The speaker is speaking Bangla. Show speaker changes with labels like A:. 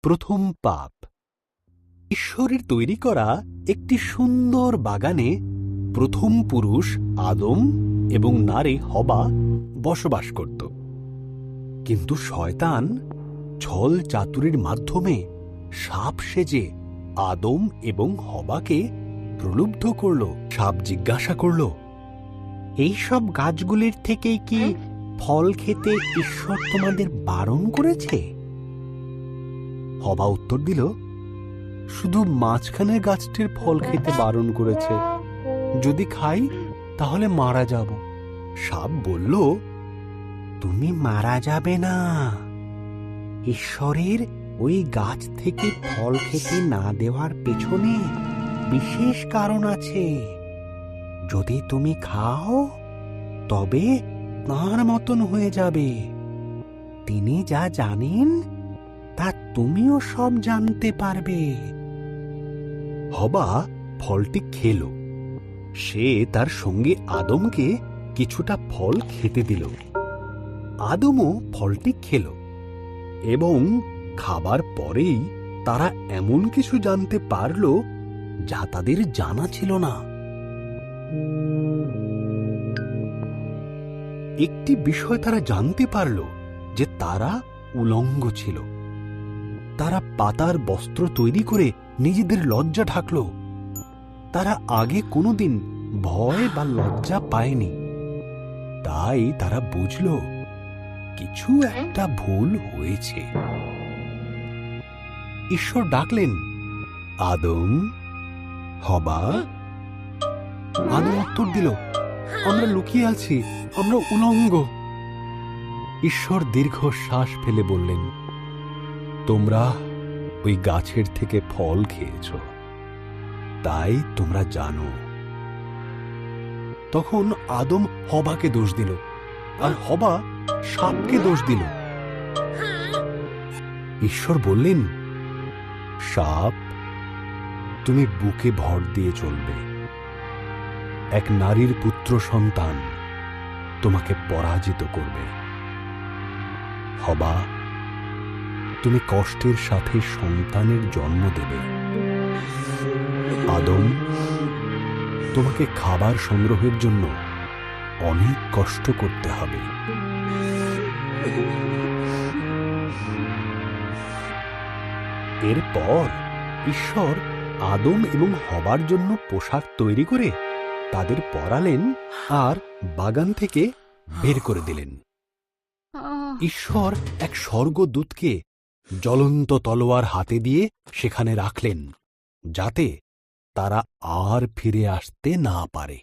A: প্রথম পাপ। ঈশ্বরের তৈরি করা একটি সুন্দর বাগানে প্রথম পুরুষ আদম এবং নারী হবা বসবাস করত। কিন্তু শয়তান ছল চাতুরির মাধ্যমে সাপ সেজে আদম এবং হবাকে প্রলুব্ধ করল। সাপ জিজ্ঞাসা করল, এইসব গাছগুলির থেকেই কি ফল খেতে ঈশ্বর তোমাদের বারণ করেছে? হবা উত্তর দিল, শুধু মাঝখানের গাছটির ফল খেতে বারণ করেছে, যদি খাই তাহলে মারা যাব। সাপ বলল, তুমি মারা যাবে না। ঈশ্বরের ওই গাছ থেকে ফল খেতে না দেওয়ার পেছনে বিশেষ কারণ আছে। যদি তুমি খাও তবে তাঁর মতন হয়ে যাবে। তিনি যা জানেন তা তুমিও সব জানতে পারবে। হবা ফলটি খেল। সে তার সঙ্গে আদমকে কিছুটা ফল খেতে দিল। আদমও ফলটি খেল এবং খাবার পরেই তারা এমন কিছু জানতে পারল যা তাদের জানা ছিল না। একটি বিষয় তারা জানতে পারল যে তারা উলঙ্গ ছিল। তারা পাতার বস্ত্র তৈরি করে নিজেদের লজ্জা ঢাকল। তারা আগে কোনোদিন ভয় বা লজ্জা পায়নি। তাই তারা বুঝল কিছু একটা ভুল হয়েছে। ঈশ্বর ডাকলেন, আদম, হবা। আদম উত্তর দিল, আমরা লুকিয়ে আছি, আমরা উলঙ্গ। ঈশ্বর দীর্ঘশ্বাস ফেলে বললেন, তোমরা ওই গাছের থেকে ফল খেয়েছ, তাই তোমরা জানো। তখন আদম হবাকে দোষ দিল, আর হবা সাপকে দোষ দিল। ঈশ্বর বললেন, সাপ, তুমি বুকে ভর দিয়ে চলবে। এক নারীর পুত্র সন্তান তোমাকে পরাজিত করবে। হবা, তুমি কষ্টের সাথে সন্তানের জন্ম দেবে। আদম, তোমাকে খাবার সংগ্রহের জন্য অনেক কষ্ট করতে হবে। এরপর ঈশ্বর আদম এবং হবার জন্য পোশাক তৈরি করে তাদের পরালেন আর বাগান থেকে বের করে দিলেন। ঈশ্বর এক স্বর্গদূতকে জ্বলন্ত তলোয়ার হাতে দিয়ে সেখানে রাখলেন, যাতে তারা আর ফিরে আসতে না পারে।